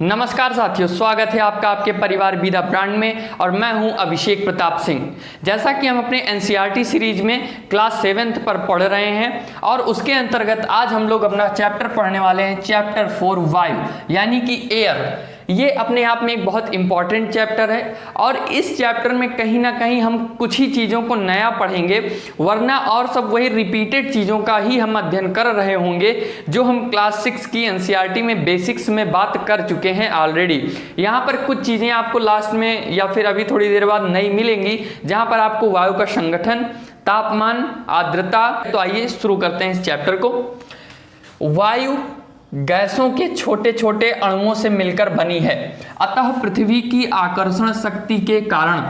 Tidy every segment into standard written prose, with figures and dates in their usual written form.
नमस्कार साथियों, स्वागत है आपका आपके परिवार विदा ब्रांड में। और मैं हूं अभिषेक प्रताप सिंह। जैसा कि हम अपने एनसीईआरटी सीरीज में क्लास 7th पर पढ़ रहे हैं और उसके अंतर्गत आज हम लोग अपना चैप्टर पढ़ने वाले हैं, चैप्टर 4 वायु यानी कि एयर। ये अपने आप में एक बहुत इंपॉर्टेंट चैप्टर है और इस चैप्टर में कहीं ना कहीं हम कुछ ही चीज़ों को नया पढ़ेंगे, वरना और सब वही रिपीटेड चीज़ों का ही हम अध्ययन कर रहे होंगे जो हम क्लास 6 की एनसीईआरटी में बेसिक्स में बात कर चुके हैं ऑलरेडी। यहाँ पर कुछ चीज़ें आपको लास्ट में या फिर अभी थोड़ी देर बाद नई मिलेंगी, जहाँ पर आपको वायु का संगठन, तापमान, आर्द्रता। तो आइए शुरू करते हैं इस चैप्टर को। वायु गैसों के छोटे छोटे अणुओं से मिलकर बनी है, अतः पृथ्वी की आकर्षण शक्ति के कारण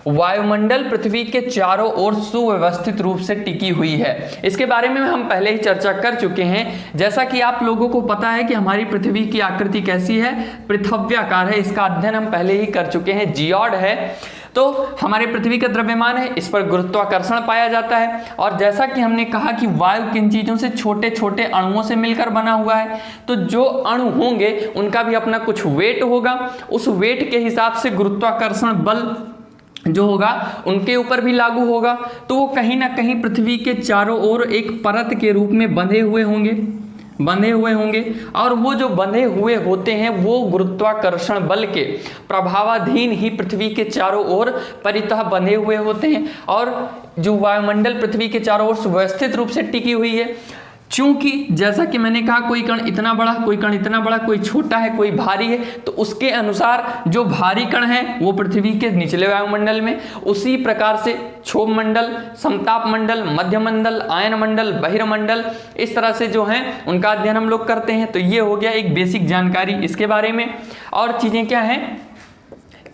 वायुमंडल पृथ्वी के चारों ओर सुव्यवस्थित रूप से टिकी हुई है। इसके बारे में हम पहले ही चर्चा कर चुके हैं। जैसा कि आप लोगों को पता है कि हमारी पृथ्वी की आकृति कैसी है, पृथ्व्याकार है। इसका अध्ययन हम पहले ही कर चुके हैं, जियोड है। तो हमारे पृथ्वी का द्रव्यमान है, इस पर गुरुत्वाकर्षण पाया जाता है। और जैसा कि हमने कहा कि वायु किन चीज़ों से, छोटे छोटे अणुओं से मिलकर बना हुआ है, तो जो अणु होंगे उनका भी अपना कुछ वेट होगा। उस वेट के हिसाब से गुरुत्वाकर्षण बल जो होगा उनके ऊपर भी लागू होगा। तो वो कहीं ना कहीं पृथ्वी के चारों ओर एक परत के रूप में बंधे हुए होंगे और वो जो बंधे हुए होते हैं वो गुरुत्वाकर्षण बल के प्रभावाधीन ही पृथ्वी के चारों ओर परितः बंधे हुए होते हैं। और जो वायुमंडल पृथ्वी के चारों ओर सुव्यवस्थित रूप से टिकी हुई है, चूंकि जैसा कि मैंने कहा कोई कण इतना बड़ा, कोई कण इतना बड़ा, कोई छोटा है, कोई भारी है, तो उसके अनुसार जो भारी कण है वो पृथ्वी के निचले वायुमंडल में, उसी प्रकार से क्षोभ मंडल, समताप मंडल, मध्य मंडल, आयन मंडल, बहिर्मंडल, इस तरह से जो हैं उनका अध्ययन हम लोग करते हैं। तो ये हो गया एक बेसिक जानकारी इसके बारे में। और चीजें क्या हैं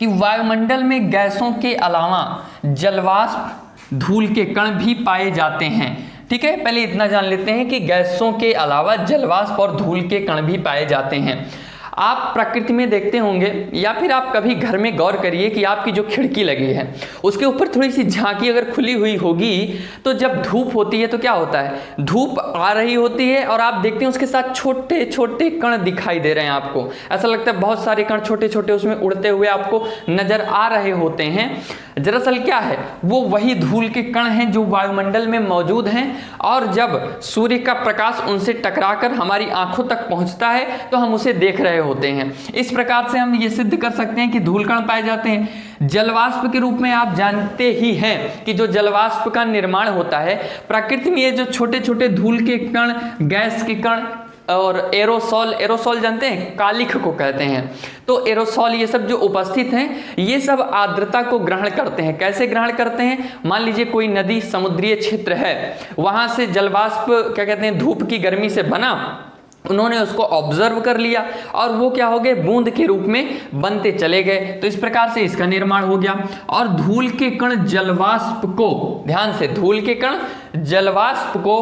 कि वायुमंडल में गैसों के अलावा जलवाष्प, धूल के कण भी पाए जाते हैं। ठीक है, पहले इतना जान लेते हैं कि गैसों के अलावा जलवाष्प और धूल के कण भी पाए जाते हैं। आप प्रकृति में देखते होंगे या फिर आप कभी घर में गौर करिए कि आपकी जो खिड़की लगी है उसके ऊपर थोड़ी सी झांकी अगर खुली हुई होगी तो जब धूप होती है तो क्या होता है, धूप आ रही होती है और आप देखते हैं उसके साथ छोटे छोटे कण दिखाई दे रहे हैं। आपको ऐसा लगता है बहुत सारे कण छोटे छोटे उसमें उड़ते हुए आपको नजर आ रहे होते हैं। दरअसल क्या है, वो वही धूल के कण हैं जो वायुमंडल में मौजूद हैं और जब सूर्य का प्रकाश उनसे टकराकर हमारी आंखों तक पहुंचता है तो हम उसे देख रहे होते हैं। इस प्रकार से हम ये सिद्ध कर सकते हैं कि धूल कण पाए जाते हैं। जलवाष्प के रूप में आप जानते ही हैं कि जो जलवाष्प का निर्माण होता है प्रकृति में, ये जो छोटे छोटे धूल के कण, गैस के कण और एरोसोल जानते हैं, कालिख को कहते हैं। तो एरोसोल ये सब जो उपस्थित हैं ये सब आर्द्रता को ग्रहण करते हैं। कैसे ग्रहण करते हैं, मान लीजिए कोई नदी, समुद्रीय क्षेत्र है, वहां से जलवाष्प क्या कहते हैं, धूप की गर्मी से बना, उन्होंने उसको ऑब्जर्व कर लिया और वो क्या हो गए, बूंद के रूप में बनते चले गए। तो इस प्रकार से इसका निर्माण हो गया। और धूल के कण जलवाष्प को, ध्यान से, धूल के कण जलवाष्प को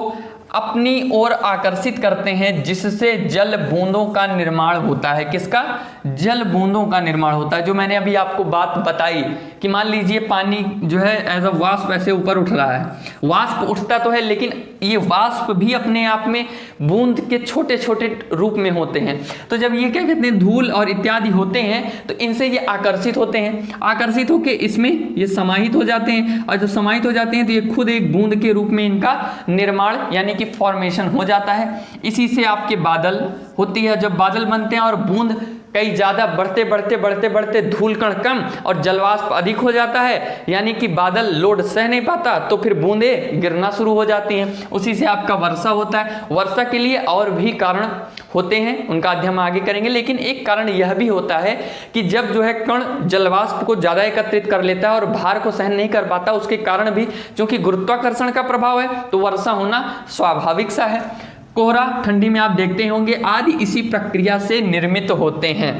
अपनी ओर आकर्षित करते हैं जिससे जल बूंदों का निर्माण होता है। किसका? जल बूंदों का निर्माण होता है। जो मैंने अभी आपको बात बताई कि मान लीजिए पानी जो है एज अ वाष्प ऐसे ऊपर उठ रहा है, वाष्प उठता तो है लेकिन ये वाष्प भी अपने आप में बूंद के छोटे छोटे रूप में होते हैं। तो जब ये क्या कहते हैं, धूल और इत्यादि होते हैं तो इनसे ये आकर्षित होते हैं, आकर्षित होकर इसमें ये समाहित हो जाते हैं और जब समाहित हो जाते हैं तो ये खुद एक बूंद के रूप में इनका निर्माण यानी कि फॉर्मेशन हो जाता है। इसी से आपके बादल होती है। जब बादल बनते हैं और बूंद कई ज़्यादा बढ़ते धूल कण कम और जलवाष्प अधिक हो जाता है, यानी कि बादल लोड सह नहीं पाता तो फिर बूंदें गिरना शुरू हो जाती हैं। उसी से आपका वर्षा होता है। वर्षा के लिए और भी कारण होते हैं, उनका अध्ययन हम आगे करेंगे। लेकिन एक कारण यह भी होता है कि जब जो है कण जलवाष्प को ज़्यादा एकत्रित कर लेता है और भार को सहन नहीं कर पाता, उसके कारण भी क्योंकि गुरुत्वाकर्षण का प्रभाव है तो वर्षा होना स्वाभाविक सा है। कोहरा ठंडी में आप देखते होंगे आदि इसी प्रक्रिया से निर्मित होते हैं।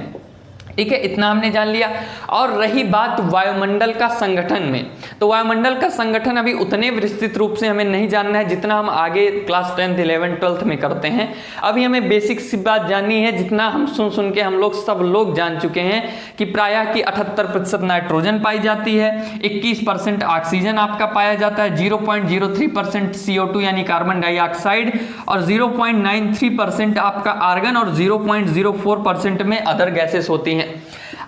ठीक है, इतना हमने जान लिया। और रही बात वायुमंडल का संगठन में, तो वायुमंडल का संगठन अभी उतने विस्तृत रूप से हमें नहीं जानना है जितना हम आगे क्लास 10th 11th 12th में करते हैं। अभी हमें बेसिक सी बात जाननी है, जितना हम सुन के हम लोग सब लोग जान चुके हैं कि प्रायः की 78% नाइट्रोजन पाई जाती है, 21% ऑक्सीजन आपका पाया जाता है, 0.03% CO2 यानी कार्बन डाइऑक्साइड, और 0.93% आपका आर्गन, और 0.04% में अदर गैसेस होती हैं।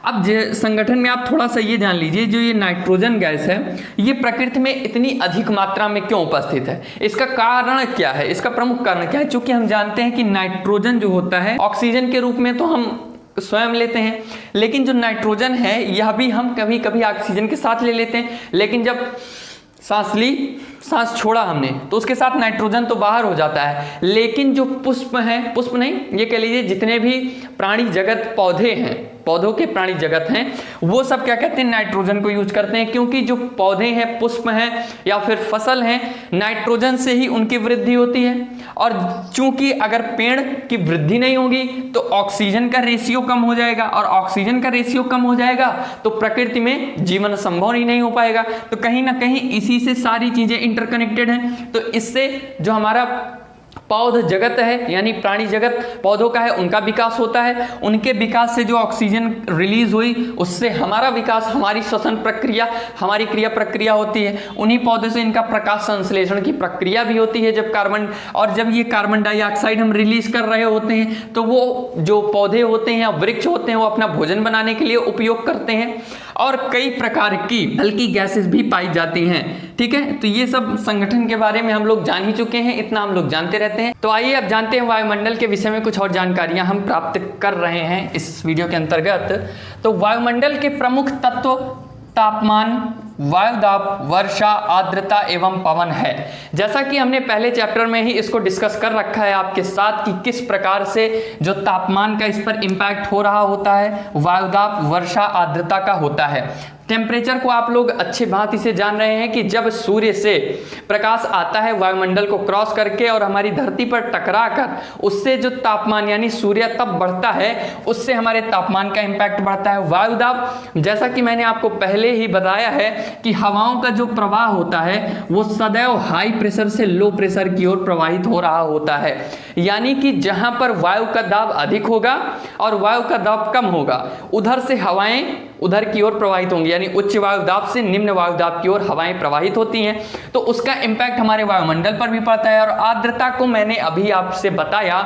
अब संगठन में आप थोड़ा सा ये जान लीजिए, जो ये नाइट्रोजन गैस है ये प्रकृति में इतनी अधिक मात्रा में क्यों उपस्थित है, इसका कारण क्या है, इसका प्रमुख कारण क्या है। चूंकि हम जानते हैं कि नाइट्रोजन जो होता है ऑक्सीजन के रूप में तो हम स्वयं लेते हैं, लेकिन जो नाइट्रोजन है यह भी हम कभी कभी ऑक्सीजन के साथ ले लेते हैं, लेकिन जब सांस ली, सांस छोड़ा हमने, तो उसके साथ नाइट्रोजन तो बाहर हो जाता है। लेकिन जो पुष्प हैं, पुष्प नहीं, ये कह लीजिए जितने भी प्राणी जगत पौधे हैं, पौधों के प्राणी जगत हैं, वो सब क्या कहते हैं, नाइट्रोजन को यूज करते हैं। क्योंकि जो पौधे हैं, पुष्प हैं या फिर फसल हैं, नाइट्रोजन से ही उनकी वृद्धि होती है। और चूंकि अगर पेड़ की वृद्धि नहीं होगी तो ऑक्सीजन का रेशियो कम हो जाएगा, और ऑक्सीजन का रेशियो कम हो जाएगा तो प्रकृति में जीवन संभव ही नहीं हो पाएगा। तो कहीं ना कहीं इसी से सारी चीजें इंटरकनेक्टेड हैं। तो इससे जो हमारा पौध जगत है यानी प्राणी जगत पौधों का है, उनका विकास होता है, उनके विकास से जो ऑक्सीजन रिलीज हुई उससे हमारा विकास, हमारी श्वसन प्रक्रिया, हमारी क्रिया प्रक्रिया होती है। उन्हीं पौधों से इनका प्रकाश संश्लेषण की प्रक्रिया भी होती है। जब ये कार्बन डाइऑक्साइड हम रिलीज कर रहे होते हैं तो वो जो पौधे होते हैं या वृक्ष होते हैं वो अपना भोजन बनाने के लिए उपयोग करते हैं, और कई प्रकार की हल्की गैसेस भी पाई जाती हैं। ठीक है, तो ये सब संगठन के बारे में हम लोग जान ही चुके हैं, इतना हम लोग जानते रहते हैं। तो आइए अब जानते हैं वायुमंडल के विषय में कुछ और जानकारियां हम प्राप्त कर रहे हैं इस वीडियो के अंतर्गत। तो वायुमंडल के प्रमुख तत्व तापमान, वायुदाब, वर्षा, आर्द्रता एवं पवन है। जैसा कि हमने पहले चैप्टर में ही इसको डिस्कस कर रखा है आपके साथ कि किस प्रकार से जो तापमान का इस पर इम्पैक्ट हो रहा होता है, वायुदाब, वर्षा, आर्द्रता का होता है। टेम्परेचर को आप लोग अच्छे भांति से जान रहे हैं कि जब सूर्य से प्रकाश आता है वायुमंडल को क्रॉस करके और हमारी धरती पर टकरा कर, उससे जो तापमान यानी सूर्य तप बढ़ता है, उससे हमारे तापमान का इम्पैक्ट बढ़ता है। वायुदाब, जैसा कि मैंने आपको पहले ही बताया है कि हवाओं का जो प्रवाह होता है वो सदैव हाई प्रेशर से लो प्रेशर की ओर प्रवाहित हो रहा होता है। यानी कि जहां पर वायु का दाब अधिक होगा और वायु का दाब कम होगा, उधर से हवाएं उधर की ओर प्रवाहित होंगी, यानी उच्च वायुदाब से निम्न वायुदाब की ओर हवाएं प्रवाहित होती हैं। तो उसका इम्पैक्ट हमारे वायुमंडल पर भी पड़ता है। और आर्द्रता को मैंने अभी आपसे बताया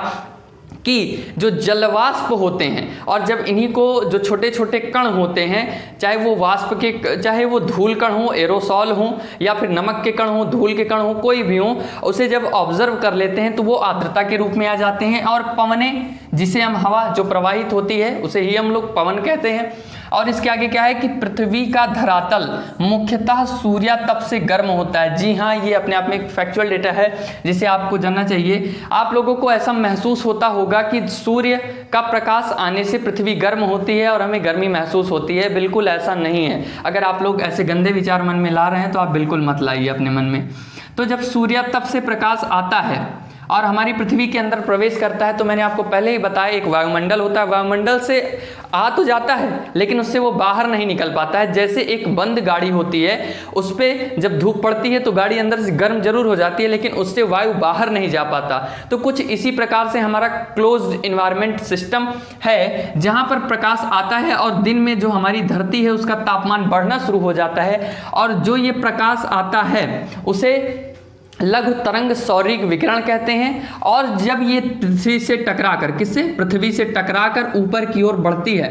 कि जो जलवाष्प होते हैं, और जब इन्हीं को जो छोटे छोटे कण होते हैं, चाहे वो वाष्प के, चाहे वो धूल कण हो, एरोसॉल हो, या फिर नमक के कण हो, धूल के कण हो, कोई भी हो, उसे जब ऑब्जर्व कर लेते हैं तो वो आर्द्रता के रूप में आ जाते हैं। और पवने, जिसे हम हवा जो प्रवाहित होती है उसे ही हम लोग पवन कहते हैं। और इसके आगे क्या है कि पृथ्वी का धरातल मुख्यतः सूर्यातप से गर्म होता है। जी हाँ, ये अपने आप में एक फैक्चुअल डेटा है जिसे आपको जानना चाहिए। आप लोगों को ऐसा महसूस होता होगा कि सूर्य का प्रकाश आने से पृथ्वी गर्म होती है और हमें गर्मी महसूस होती है। बिल्कुल ऐसा नहीं है। अगर आप लोग ऐसे गंदे विचार मन में ला रहे हैं तो आप बिल्कुल मत लाइए अपने मन में। तो जब सूर्यातप से प्रकाश आता है और हमारी पृथ्वी के अंदर प्रवेश करता है, तो मैंने आपको पहले ही बताया एक वायुमंडल होता है। वायुमंडल से आ तो जाता है लेकिन उससे वो बाहर नहीं निकल पाता है। जैसे एक बंद गाड़ी होती है, उस पर जब धूप पड़ती है तो गाड़ी अंदर से गर्म जरूर हो जाती है लेकिन उससे वायु बाहर नहीं जा पाता। तो कुछ इसी प्रकार से हमारा क्लोज्ड इन्वायरमेंट सिस्टम है, जहाँ पर प्रकाश आता है और दिन में जो हमारी धरती है उसका तापमान बढ़ना शुरू हो जाता है। और जो ये प्रकाश आता है उसे लघु तरंग सौरिक विकिरण कहते हैं। और जब ये पृथ्वी से टकराकर, किससे, पृथ्वी से टकराकर ऊपर की ओर बढ़ती है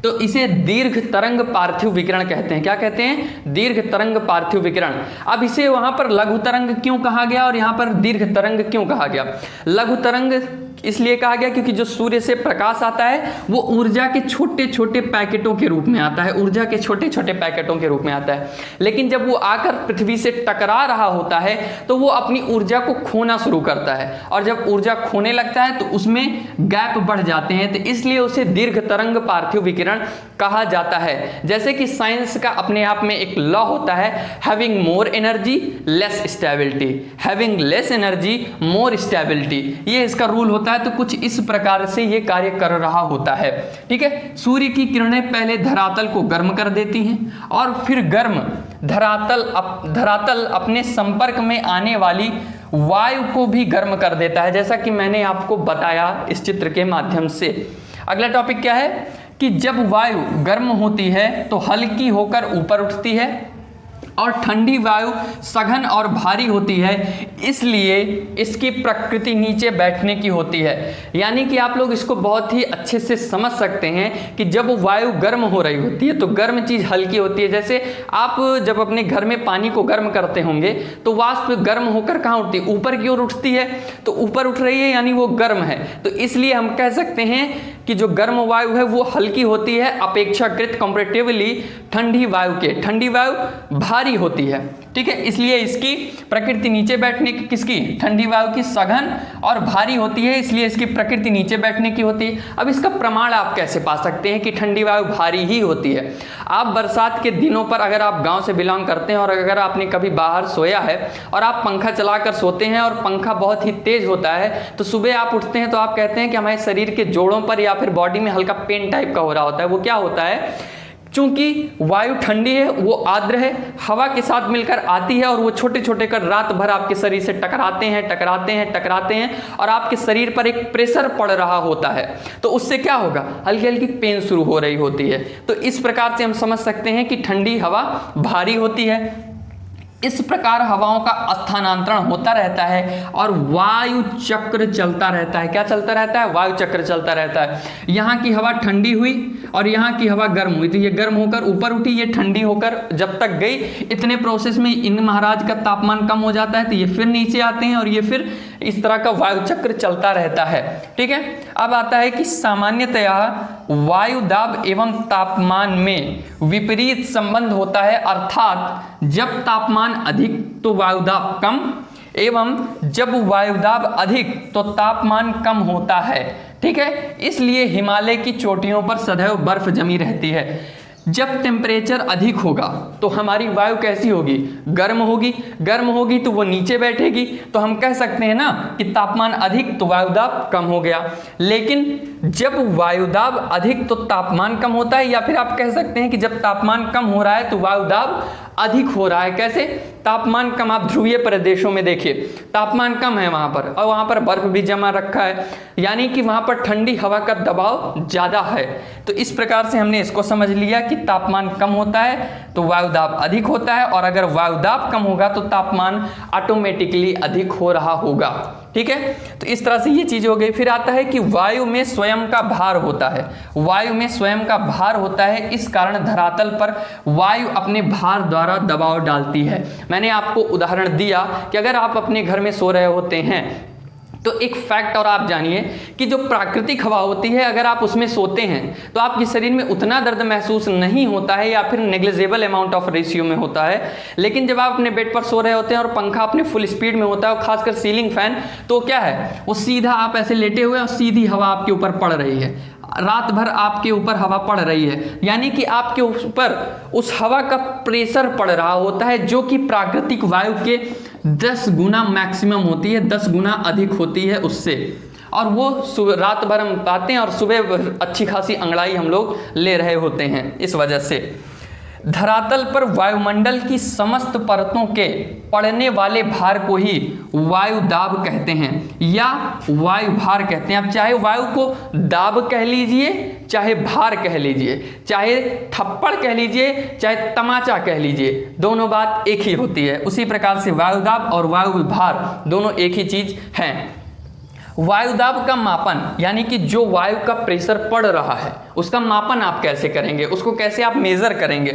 तो इसे दीर्घ तरंग पार्थिव विकिरण कहते हैं। क्या कहते हैं? दीर्घ तरंग पार्थिव विकिरण। अब इसे वहां पर लघु तरंग क्यों कहा गया और यहाँ पर दीर्घ तरंग क्यों कहा गया? लघु तरंग इसलिए कहा गया क्योंकि जो सूर्य से प्रकाश आता है वो ऊर्जा के छोटे छोटे पैकेटों के रूप में आता है, ऊर्जा के छोटे छोटे पैकेटों के रूप में आता है। लेकिन जब वो आकर पृथ्वी से टकरा रहा होता है तो वो अपनी ऊर्जा को खोना शुरू करता है, और जब ऊर्जा खोने लगता है तो उसमें गैप बढ़ जाते हैं। तो इसलिए उसे दीर्घ तरंग पार्थिव विकिरण समीकरण कहा जाता है। जैसे कि साइंस का अपने आप में एक लॉ होता है, having more energy less stability, having less energy more stability, ये इसका रूल होता है। तो कुछ इस प्रकार से ये कार्य कर रहा होता है। ठीक है, सूर्य की किरणें पहले धरातल को गर्म कर देती हैं और फिर गर्म धरातल अपने संपर्क में आने वाली वायु को भी गर्म कर देता है, जैसा कि मैंने आपको बताया इस चित्र के माध्यम से। अगला टॉपिक क्या है कि जब वायु गर्म होती है तो हल्की होकर ऊपर उठती है और ठंडी वायु सघन और भारी होती है, इसलिए इसकी प्रकृति नीचे बैठने की होती है। यानी कि आप लोग इसको बहुत ही अच्छे से समझ सकते हैं कि जब वायु गर्म हो रही होती है तो गर्म चीज़ हल्की होती है। जैसे आप जब अपने घर में पानी को गर्म करते होंगे तो वाष्प गर्म होकर कहाँ उठती है? ऊपर की ओर उठती है। तो ऊपर उठ रही है यानी वो गर्म है। तो इसलिए हम कह सकते हैं कि जो गर्म वायु है वो हल्की होती है अपेक्षाकृत कंपैरेटिवली ठंडी वायु के। ठंडी वायु भारी होती है। ठीक है, इसलिए इसकी प्रकृति नीचे बैठने की, किसकी? ठंडी वायु की सघन और भारी होती है, इसलिए इसकी प्रकृति नीचे बैठने की होती है। अब इसका प्रमाण आप कैसे पा सकते हैं कि ठंडी वायु भारी ही होती है? आप बरसात के दिनों पर अगर आप गांव से बिलोंग करते हैं और अगर आपने कभी बाहर सोया है और आप पंखा चलाकर सोते हैं और पंखा बहुत ही तेज होता है, तो सुबह आप उठते हैं तो आप कहते हैं कि हमारे शरीर के जोड़ों पर या फिर बॉडी में हल्का पेन टाइप का हो रहा होता है। वो क्या होता है? चूंकि वायु ठंडी है, वो आर्द्र है, हवा के साथ मिलकर आती है और वो छोटे छोटे कर रात भर आपके शरीर से टकराते हैं और आपके शरीर पर एक प्रेशर पड़ रहा होता है। तो उससे क्या होगा? हल्की हल्की पेन शुरू हो रही होती है। तो इस प्रकार से हम समझ सकते हैं कि ठंडी हवा भारी होती है। इस प्रकार हवाओं का स्थानांतरण होता रहता है और वायु चक्र चलता रहता है। क्या चलता रहता है? वायु चक्र चलता रहता है। यहाँ की हवा ठंडी हुई और यहाँ की हवा गर्म हुई, तो ये गर्म होकर ऊपर उठी, ये ठंडी होकर जब तक गई, इतने प्रोसेस में इन महाराज का तापमान कम हो जाता है, तो ये फिर नीचे आते हैं और ये फिर इस तरह का वायु चक्र चलता रहता है। ठीक है, अब आता है कि सामान्यतया वायु दाब एवं तापमान में विपरीत संबंध होता है, अर्थात जब तापमान अधिक तो वायुदाब कम एवं जब वायुदाब अधिक तो तापमान कम होता है। ठीक है, इसलिए हिमालय की चोटियों पर सदैव बर्फ जमी रहती है। जब टेम्परेचर अधिक होगा तो हमारी वायु कैसी होगी? गर्म होगी। गर्म होगी तो वो नीचे बैठेगी, तो हम कह सकते हैं ना कि तापमान अधिक तो वायुदाब कम हो गया। लेकिन जब वायुदाब अधिक तो तापमान कम होता है, या फिर आप कह सकते हैं कि जब तापमान कम हो रहा है तो वायुदाब अधिक हो रहा है। कैसे? तापमान कम, आप ध्रुवीय प्रदेशों में देखिए तापमान कम है वहां पर और वहां पर बर्फ भी जमा रखा है, यानी कि वहां पर ठंडी हवा का दबाव ज्यादा है। तो इस प्रकार से हमने इसको समझ लिया कि तापमान कम होता है तो वायुदाब अधिक होता है, और अगर वायुदाब कम होगा तो तापमान ऑटोमेटिकली अधिक हो रहा होगा। ठीक है, तो इस तरह से ये चीज हो गई। फिर आता है कि वायु में स्वयं का भार होता है। वायु में स्वयं का भार होता है, इस कारण धरातल पर वायु अपने भार द्वारा दबाव डालती है। मैंने आपको उदाहरण दिया कि अगर आप अपने घर में सो रहे होते हैं तो एक फैक्ट और आप जानिए कि जो प्राकृतिक हवा होती है, अगर आप उसमें सोते हैं तो आपके शरीर में उतना दर्द महसूस नहीं होता है या फिर नेग्लिजिबल अमाउंट ऑफ रेशियो में होता है। लेकिन जब आप अपने बेड पर सो रहे होते हैं और पंखा अपने फुल स्पीड में होता है और खासकर सीलिंग फैन, तो क्या है, वो सीधा आप ऐसे लेटे हुए और सीधी हवा आपके ऊपर पड़ रही है, रात भर आपके ऊपर हवा पड़ रही है, यानी कि आपके ऊपर उस हवा का प्रेशर पड़ रहा होता है, जो कि प्राकृतिक वायु के 10 गुना मैक्सिमम होती है, 10 गुना अधिक होती है उससे। और वो रात भर हम पाते हैं और सुबह अच्छी खासी अंगड़ाई हम लोग ले रहे होते हैं। इस वजह से धरातल पर वायुमंडल की समस्त परतों के पड़ने वाले भार को ही वायु दाब कहते हैं या वायु भार कहते हैं। आप चाहे वायु को दाब कह लीजिए, चाहे भार कह लीजिए, चाहे थप्पड़ कह लीजिए, चाहे तमाचा कह लीजिए, दोनों बात एक ही होती है। उसी प्रकार से वायु दाब और वायु भार दोनों एक ही चीज हैं। वायुदाब का मापन, यानी कि जो वायु का प्रेशर पड़ रहा है उसका मापन आप कैसे करेंगे, उसको कैसे आप मेजर करेंगे?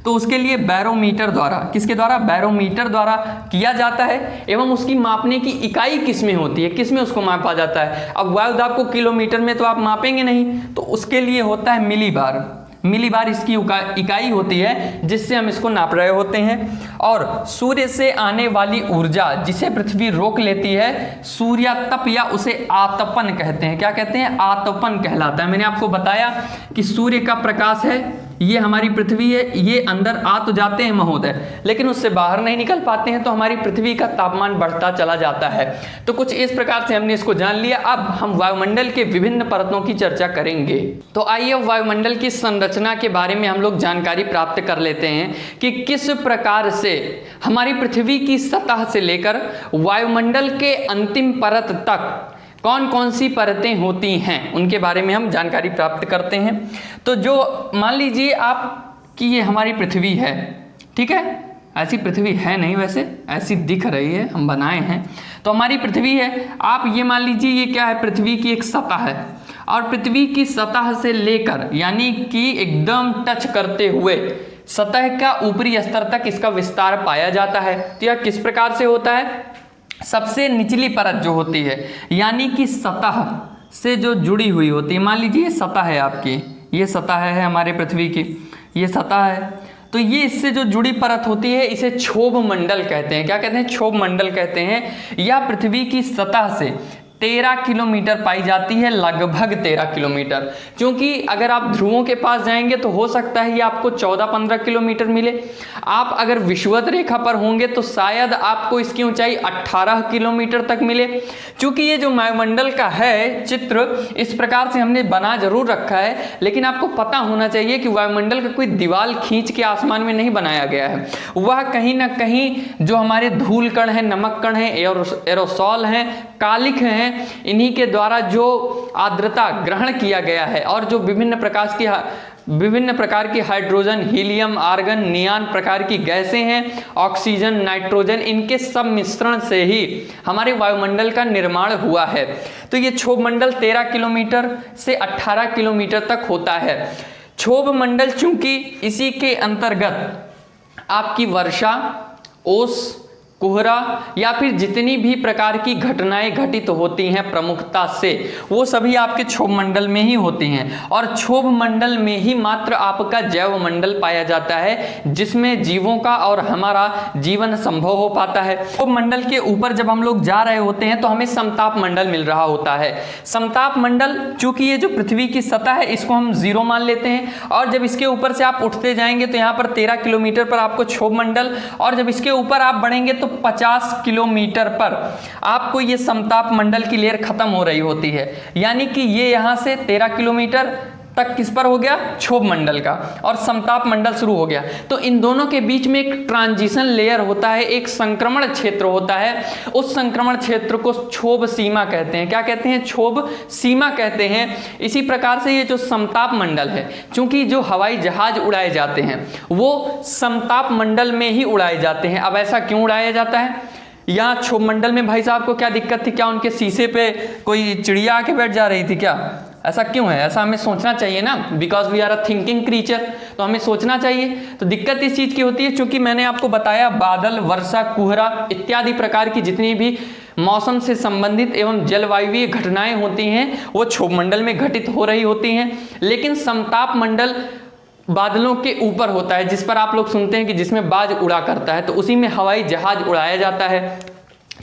तो उसके लिए बैरोमीटर द्वारा, किसके द्वारा? बैरोमीटर द्वारा किया जाता है। एवं उसकी मापने की इकाई किसमें होती है, किसमें उसको मापा जाता है? अब वायुदाब को किलोमीटर में तो आप मापेंगे नहीं, तो उसके लिए होता है मिलीबार। मिलीबार इसकी इकाई होती है जिससे हम इसको नाप रहे होते हैं। और सूर्य से आने वाली ऊर्जा जिसे पृथ्वी रोक लेती है सूर्यातप या उसे आतपन कहते हैं। क्या कहते हैं? आतपन कहलाता है। मैंने आपको बताया कि सूर्य का प्रकाश है, ये हमारी पृथ्वी है, ये अंदर आ तो जाते हैं महोदय, लेकिन उससे बाहर नहीं निकल पाते हैं, तो हमारी पृथ्वी का तापमान बढ़ता चला जाता है। तो कुछ इस प्रकार से हमने इसको जान लिया। अब हम वायुमंडल के विभिन्न परतों की चर्चा करेंगे। तो आइए वायुमंडल की संरचना के बारे में हम लोग जानकारी प्राप्त कर लेते हैं कि किस प्रकार से हमारी पृथ्वी की सतह से लेकर वायुमंडल के अंतिम परत तक कौन कौन सी परतें होती हैं, उनके बारे में हम जानकारी प्राप्त करते हैं। तो जो मान लीजिए आप कि ये हमारी पृथ्वी है, ठीक है, ऐसी पृथ्वी है नहीं, वैसे ऐसी दिख रही है, हम बनाए हैं, तो हमारी पृथ्वी है। आप ये मान लीजिए ये क्या है? पृथ्वी की एक सतह है, और पृथ्वी की सतह से लेकर यानी कि एकदम टच करते हुए सतह का ऊपरी स्तर तक इसका विस्तार पाया जाता है। तो यह किस प्रकार से होता है? सबसे निचली परत जो होती है यानी कि सतह से जो जुड़ी हुई होती है, मान लीजिए सतह है आपकी, ये सतह है हमारे पृथ्वी की, ये सतह है, तो ये इससे जो जुड़ी परत होती है इसे क्षोभ मंडल कहते हैं। क्या कहते हैं? क्षोभ मंडल कहते हैं। यह पृथ्वी की सतह से 13 किलोमीटर पाई जाती है, लगभग 13 किलोमीटर। क्योंकि अगर आप ध्रुवों के पास जाएंगे तो हो सकता है ये आपको 14-15 किलोमीटर मिले। आप अगर विषुवत रेखा पर होंगे तो शायद आपको इसकी ऊंचाई 18 किलोमीटर तक मिले। क्योंकि ये जो वायुमंडल का है चित्र इस प्रकार से हमने बना जरूर रखा है, लेकिन आपको पता होना चाहिए कि वायुमंडल का कोई दीवार खींच के आसमान में नहीं बनाया गया है। वह कहीं ना कहीं जो हमारे धूल कण हैं, नमक कण हैं, एरोसॉल हैं, कालिक हैं, इन्हीं के द्वारा जो आर्द्रता ग्रहण किया गया है और जो विभिन्न प्रकार की हाइड्रोजन, हीलियम, आर्गन, नियान प्रकार की गैसें हैं, ऑक्सीजन, नाइट्रोजन, इनके सब मिश्रण से ही हमारे वायुमंडल का निर्माण हुआ है। तो ये क्षोभ मंडल 13 किलोमीटर से 18 किलोमीटर तक होता है। क्षोभ मंडल चूंकि इसी के अंतर्गत आपकी वर्षा, ओस, कोहरा या फिर जितनी भी प्रकार की घटनाएं घटित होती हैं प्रमुखता से, वो सभी आपके क्षोभ मंडल में ही होती हैं। और क्षोभ मंडल में ही मात्र आपका जैव मंडल पाया जाता है जिसमें जीवों का और हमारा जीवन संभव हो पाता है। क्षोभ मंडल के ऊपर जब हम लोग जा रहे होते हैं तो हमें समताप मंडल मिल रहा होता है। समताप मंडल चूंकि ये जो पृथ्वी की सतह है इसको हम 0 मान लेते हैं, और जब इसके ऊपर से आप उठते जाएंगे तो यहाँ पर 13 किलोमीटर पर आपको क्षोभ मंडल, और जब इसके ऊपर आप बढ़ेंगे तो 50 किलोमीटर पर आपको ये समताप मंडल की लेयर खत्म हो रही होती है। यानी कि ये यहां से 13 किलोमीटर तक किस पर हो गया? क्षोभ मंडल का, और समताप मंडल शुरू हो गया। तो इन दोनों के बीच में एक ट्रांजिशन लेयर होता है, एक संक्रमण क्षेत्र होता है। उस संक्रमण क्षेत्र को क्षोभ सीमा कहते हैं। क्या कहते हैं? क्षोभ सीमा कहते हैं। इसी प्रकार से ये जो समताप मंडल है, चूंकि जो हवाई जहाज उड़ाए जाते हैं वो समताप मंडल में ही उड़ाए जाते हैं। अब ऐसा क्यों उड़ाया जाता है? यहाँ क्षोभ मंडल में भाई साहब को क्या दिक्कत थी? क्या उनके शीशे पे कोई चिड़िया आके बैठ जा रही थी क्या? ऐसा क्यों है? ऐसा हमें सोचना चाहिए ना, because we are a thinking creature, तो हमें सोचना चाहिए। तो दिक्कत इस चीज की होती है क्योंकि मैंने आपको बताया बादल, वर्षा, कोहरा इत्यादि प्रकार की जितनी भी मौसम से संबंधित एवं जलवायुवीय घटनाएं होती हैं वो क्षोभ मंडल में घटित हो रही होती हैं। लेकिन समताप मंडल बादलों के ऊपर होता है, जिस पर आप लोग सुनते हैं कि जिसमें बाज उड़ा करता है, तो उसी में हवाई जहाज उड़ाया जाता है।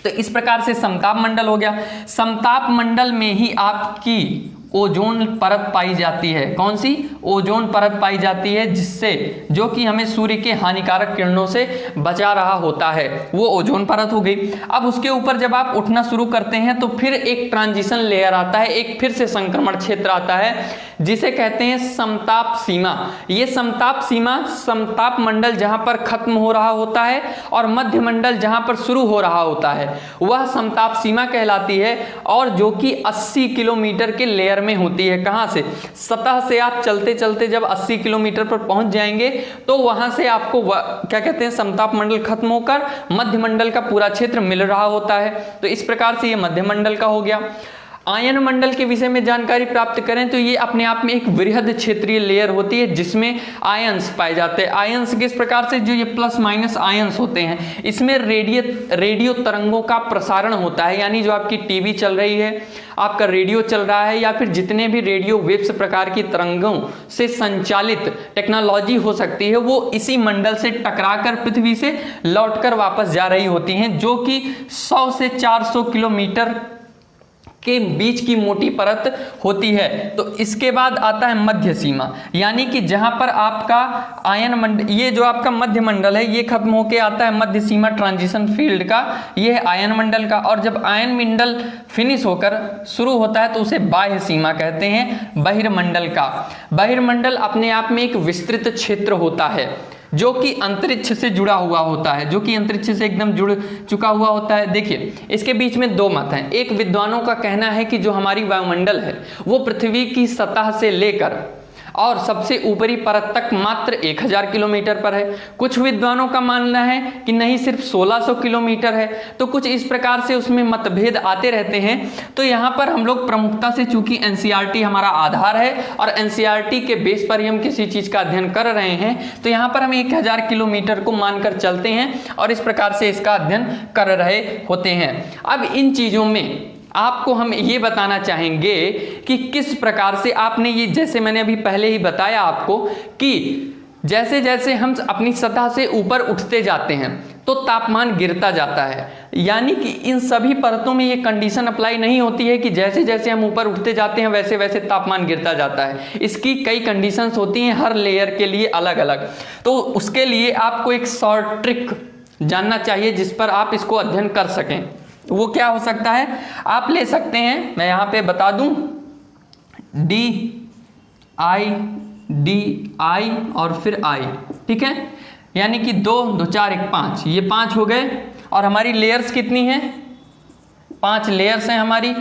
तो इस प्रकार से समताप मंडल हो गया। समताप मंडल में ही आपकी ओजोन परत पाई जाती है। कौन सी? ओजोन परत पाई जाती है, जिससे जो कि हमें सूर्य के हानिकारक किरणों से बचा रहा होता है, वो ओजोन परत हो गई। अब उसके ऊपर जब आप उठना शुरू करते हैं तो फिर एक ट्रांजिशन लेयर आता है, एक फिर से संक्रमण क्षेत्र आता है जिसे कहते हैं समताप सीमा। ये समताप सीमा समताप मंडल जहां पर खत्म हो रहा होता है और मध्य मंडल जहां पर शुरू हो रहा होता है वह समताप सीमा कहलाती है, और जो कि 80 किलोमीटर के लेयर में होती है। कहां से? सतह से आप चलते चलते जब 80 किलोमीटर पर पहुंच जाएंगे तो वहां से आपको क्या कहते हैं, समताप मंडल खत्म होकर मध्य मंडल का पूरा क्षेत्र मिल रहा होता है। तो इस प्रकार से ये मध्य मंडल का हो गया। आयन मंडल के विषय में जानकारी प्राप्त करें तो ये अपने आप में एक वृहद क्षेत्रीय लेयर होती है जिसमें आयंस पाए जाते हैं। आयंस किस प्रकार से, जो ये प्लस माइनस आयंस होते हैं, इसमें रेडियो तरंगों का प्रसारण होता है। यानी जो आपकी टीवी चल रही है, आपका रेडियो चल रहा है, या फिर जितने भी रेडियो वेव्स प्रकार की तरंगों से संचालित टेक्नोलॉजी हो सकती है, वो इसी मंडल से टकराकर पृथ्वी से लौटकर वापस जा रही होती हैं, जो कि 100 से 400 किलोमीटर के बीच की मोटी परत होती है। तो इसके बाद आता है मध्य सीमा, यानी कि जहां पर आपका आयन मंडल, ये जो आपका मध्य मंडल है, ये खत्म होके आता है मध्य सीमा ट्रांजिशन फील्ड का, ये है आयन मंडल का। और जब आयन मंडल फिनिश होकर शुरू होता है तो उसे बाह्य सीमा कहते हैं, बहिर्मंडल का। बहिर्मंडल अपने आप में एक विस्तृत क्षेत्र होता है जो कि अंतरिक्ष से जुड़ा हुआ होता है, जो कि अंतरिक्ष से एकदम जुड़ चुका हुआ होता है। देखिए, इसके बीच में दो मत हैं। एक विद्वानों का कहना है कि जो हमारी वायुमंडल है वो पृथ्वी की सतह से लेकर और सबसे ऊपरी परत तक मात्र 1000 किलोमीटर पर है। कुछ विद्वानों का मानना है कि नहीं, सिर्फ 1600 किलोमीटर है। तो कुछ इस प्रकार से उसमें मतभेद आते रहते हैं। तो यहाँ पर हम लोग प्रमुखता से, चूंकि एनसीईआरटी हमारा आधार है और एनसीईआरटी के बेस पर ही हम किसी चीज का अध्ययन कर रहे हैं, तो यहाँ पर हम 1000 किलोमीटर को मानकर चलते हैं और इस प्रकार से इसका अध्ययन कर रहे होते हैं। अब इन चीजों में आपको हम ये बताना चाहेंगे कि किस प्रकार से आपने ये, जैसे मैंने अभी पहले ही बताया आपको कि जैसे जैसे हम अपनी सतह से ऊपर उठते जाते हैं तो तापमान गिरता जाता है। यानी कि इन सभी परतों में ये कंडीशन अप्लाई नहीं होती है कि जैसे जैसे हम ऊपर उठते जाते हैं वैसे वैसे तापमान गिरता जाता है। इसकी कई कंडीशंस होती हैं, हर लेयर के लिए अलग अलग। तो उसके लिए आपको एक शॉर्ट ट्रिक जानना चाहिए जिस पर आप इसको अध्ययन कर सकें। वो क्या हो सकता है, आप ले सकते हैं, मैं यहाँ पे बता दूं, DI और फिर I, ठीक है। यानी कि 2 2 4 1 5, ये 5 हो गए। और हमारी लेयर्स कितनी हैं, 5 लेयर्स हैं हमारी।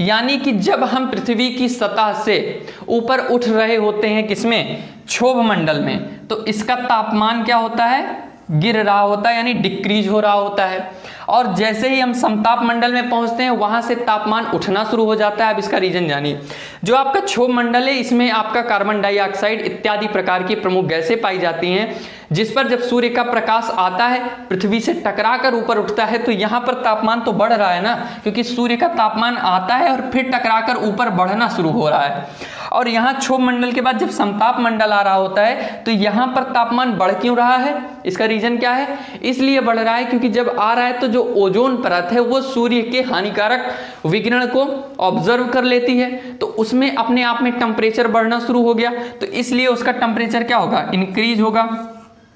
यानी कि जब हम पृथ्वी की सतह से ऊपर उठ रहे होते हैं, किसमें, क्षोभ मंडल में, तो इसका तापमान क्या होता है, गिर रहा होता है, यानी डिक्रीज हो रहा होता है। और जैसे ही हम समताप मंडल में पहुंचते हैं वहां से तापमान उठना शुरू हो जाता है। अब इसका रीजन जानिए। जो आपका क्षोभ मंडल है, इसमें आपका कार्बन डाइऑक्साइड इत्यादि प्रकार की प्रमुख गैसें पाई जाती हैं, जिस पर जब सूर्य का प्रकाश आता है, पृथ्वी से टकराकर ऊपर उठता है, तो यहाँ पर तापमान तो बढ़ रहा है ना, क्योंकि सूर्य का तापमान आता है और फिर टकराकर ऊपर बढ़ना शुरू हो रहा है। और यहाँ क्षोभ मंडल के बाद जब समताप मंडल आ रहा होता है तो यहाँ पर तापमान बढ़ क्यों रहा है, इसका रीजन क्या है, इसलिए बढ़ रहा है क्योंकि जब आ रहा है तो जो ओजोन परत है वो सूर्य के हानिकारक विकिरण को ऑब्जर्व कर लेती है, तो उसमें अपने आप में टेम्परेचर बढ़ना शुरू हो गया, तो इसलिए उसका टेम्परेचर क्या होगा, इंक्रीज होगा।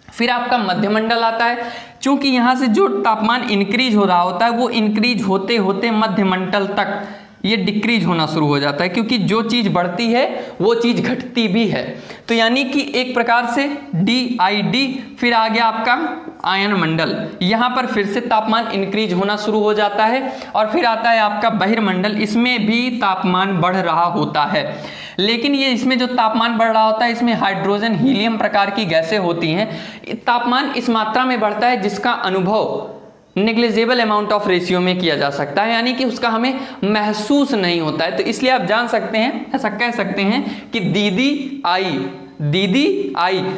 फिर आपका मध्यमंडल आता है। चूंकि यहाँ से जो तापमान इंक्रीज हो रहा होता है वो इंक्रीज होते होते मध्यमंडल तक ये डिक्रीज होना शुरू हो जाता है, क्योंकि जो चीज़ बढ़ती है वो चीज़ घटती भी है। तो यानी कि एक प्रकार से DID, फिर आ गया आपका आयन मंडल, यहाँ पर फिर से तापमान इंक्रीज होना शुरू हो जाता है। और फिर आता है आपका बहिर्मंडल, इसमें भी तापमान बढ़ रहा होता है। लेकिन ये इसमें जो तापमान बढ़ रहा होता है, इसमें हाइड्रोजन, हीलियम प्रकार की गैसें होती हैं। तापमान इस मात्रा में बढ़ता है जिसका अनुभव नेग्लिजिबल अमाउंट ऑफ रेशियो में किया जा सकता है, यानी कि उसका हमें महसूस नहीं होता है। तो इसलिए आप जान सकते हैं, ऐसा कह सकते हैं कि दीदी आई,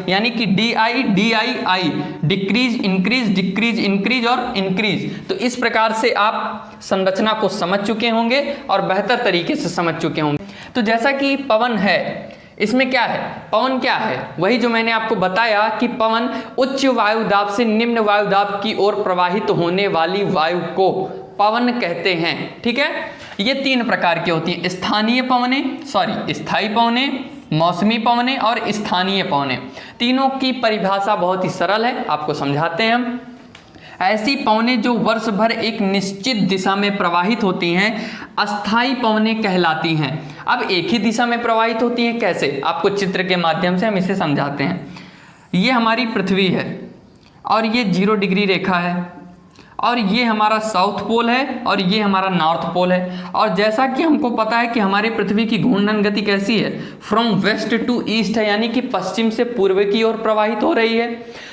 यानी कि DI, decrease, increase, decrease, increase और इंक्रीज। तो इस प्रकार से आप संरचना को समझ चुके होंगे और बेहतर तरीके से समझ चुके होंगे। तो जैसा कि पवन है, इसमें क्या है, पवन क्या है, वही जो मैंने आपको बताया कि पवन उच्च वायुदाब से निम्न वायुदाब की ओर प्रवाहित होने वाली वायु को पवन कहते हैं। ठीक है, ये 3 प्रकार की होती हैं, स्थायी पवने, मौसमी पवने और स्थानीय पवने। तीनों की परिभाषा बहुत ही सरल है, आपको समझाते हैं हम। ऐसी पवनें जो वर्ष भर एक निश्चित दिशा में प्रवाहित होती हैं अस्थायी पवनें कहलाती हैं। अब एक ही दिशा में प्रवाहित होती हैं कैसे, आपको चित्र के माध्यम से हम इसे समझाते हैं। ये हमारी पृथ्वी है और ये 0 डिग्री रेखा है और ये हमारा साउथ पोल है और ये हमारा नॉर्थ पोल है। और जैसा कि हमको पता है कि हमारे पृथ्वी की घूर्णन गति कैसी है, फ्रॉम वेस्ट टू ईस्ट है, यानी कि पश्चिम से पूर्व की ओर प्रवाहित हो रही है।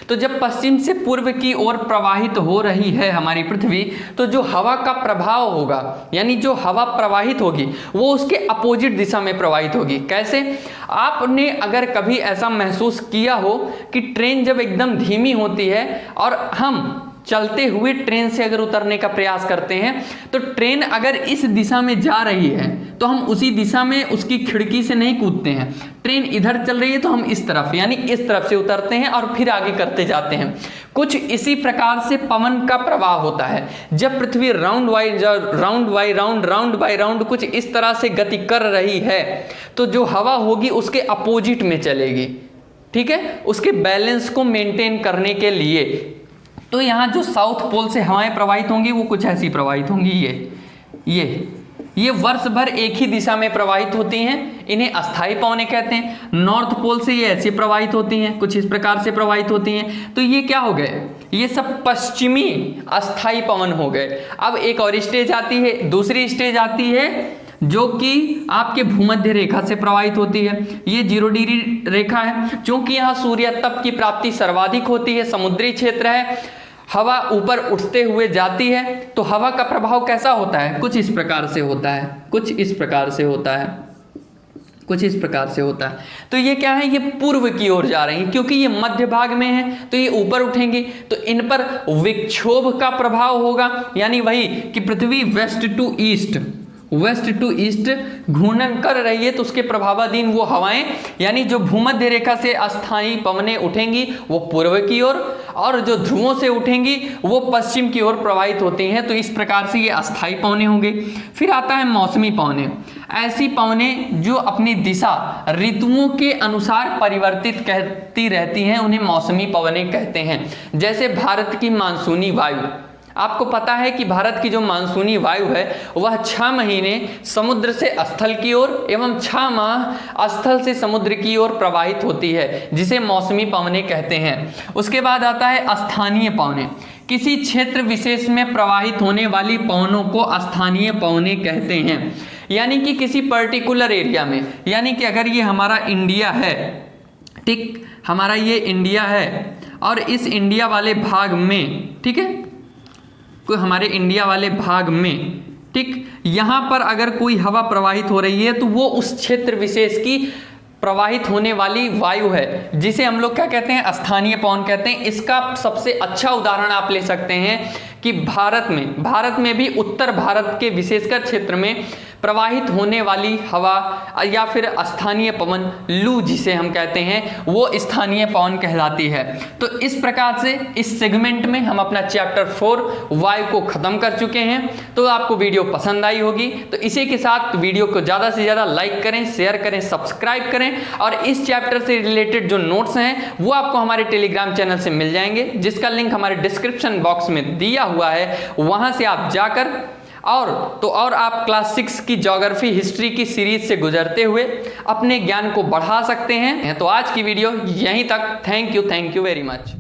तो जब पश्चिम से पूर्व की ओर प्रवाहित हो रही है हमारी पृथ्वी, तो जो हवा का प्रभाव होगा, यानी जो हवा प्रवाहित होगी वो उसके अपोजिट दिशा में प्रवाहित होगी। कैसे? आपने अगर कभी ऐसा महसूस किया हो कि ट्रेन जब एकदम धीमी होती है और हम चलते हुए ट्रेन से अगर उतरने का प्रयास करते हैं, तो ट्रेन अगर इस दिशा में जा रही है तो हम उसी दिशा में उसकी खिड़की से नहीं कूदते हैं। ट्रेन इधर चल रही है तो हम इस तरफ यानी इस तरफ से उतरते हैं और फिर आगे करते जाते हैं। कुछ इसी प्रकार से पवन का प्रवाह होता है। जब पृथ्वी राउंड बाय राउंड कुछ इस तरह से गति कर रही है, तो जो हवा होगी उसके अपोजिट में चलेगी, ठीक है, उसके बैलेंस को मेंटेन करने के लिए। तो यहाँ जो साउथ पोल से हवाएं प्रवाहित होंगी वो कुछ ऐसी प्रवाहित होंगी। ये वर्ष भर एक ही दिशा में प्रवाहित होती हैं, इन्हें अस्थायी पवनें कहते हैं। नॉर्थ पोल से ये ऐसे प्रवाहित होती हैं, कुछ इस प्रकार से प्रवाहित होती हैं। तो ये क्या हो गए, ये सब पश्चिमी अस्थायी पवन हो गए। अब एक और स्टेज आती है, दूसरी स्टेज आती है जो कि आपके भूमध्य रेखा से प्रवाहित होती है। ये 0 डिग्री रेखा है। चूंकि यहाँ सूर्य तप की प्राप्ति सर्वाधिक होती है, समुद्री क्षेत्र है, हवा ऊपर उठते हुए जाती है, तो हवा का प्रभाव कैसा होता है, कुछ इस प्रकार से होता है, कुछ इस प्रकार से होता है, कुछ इस प्रकार से होता है। तो ये क्या है, ये पूर्व की ओर जा रही हैं, क्योंकि ये मध्य भाग में है तो ये ऊपर उठेंगी, तो इन पर विक्षोभ का प्रभाव होगा। यानी वही कि पृथ्वी वेस्ट टू ईस्ट घूर्णन कर रही है, तो उसके प्रभावाधीन वो हवाएं, यानी जो भूमध्य रेखा से अस्थायी पवनें उठेंगी वो पूर्व की ओर, और जो ध्रुवों से उठेंगी वो पश्चिम की ओर प्रवाहित होती हैं। तो इस प्रकार से ये अस्थायी पवनें होंगी। फिर आता है मौसमी पवनें। ऐसी पवनें जो अपनी दिशा ऋतुओं के अनुसार परिवर्तित कहती रहती हैं, उन्हें मौसमी पवनें कहते हैं। जैसे भारत की मानसूनी वायु, आपको पता है कि भारत की जो मानसूनी वायु है वह 6 महीने समुद्र से स्थल की ओर एवं 6 माह स्थल से समुद्र की ओर प्रवाहित होती है, जिसे मौसमी पवनें कहते हैं। उसके बाद आता है स्थानीय पवनें। किसी क्षेत्र विशेष में प्रवाहित होने वाली पवनों को स्थानीय पवनें कहते हैं। यानी कि किसी पर्टिकुलर एरिया में, यानी कि अगर ये हमारा इंडिया है, ठीक, हमारा ये इंडिया है और इस इंडिया वाले भाग में, ठीक है, कोई हमारे इंडिया वाले भाग में, ठीक, यहाँ पर अगर कोई हवा प्रवाहित हो रही है तो वो उस क्षेत्र विशेष की प्रवाहित होने वाली वायु है, जिसे हम लोग क्या कहते हैं, स्थानीय पवन कहते हैं। इसका सबसे अच्छा उदाहरण आप ले सकते हैं कि भारत में भी उत्तर भारत के विशेषकर क्षेत्र में प्रवाहित होने वाली हवा या फिर स्थानीय पवन, लू जिसे हम कहते हैं, वो स्थानीय पवन कहलाती है। तो इस प्रकार से इस सेगमेंट में हम अपना चैप्टर 4 वायु को ख़त्म कर चुके हैं। तो आपको वीडियो पसंद आई होगी, तो इसी के साथ वीडियो को ज़्यादा से ज़्यादा लाइक करें, शेयर करें, सब्सक्राइब करें। और इस चैप्टर से रिलेटेड जो नोट्स हैं वो आपको हमारे टेलीग्राम चैनल से मिल जाएंगे, जिसका लिंक हमारे डिस्क्रिप्शन बॉक्स में दिया हुआ है। वहाँ से आप जाकर और आप क्लास 6 की ज्योग्राफी हिस्ट्री की सीरीज से गुजरते हुए अपने ज्ञान को बढ़ा सकते हैं। तो आज की वीडियो यहीं तक। Thank you very much.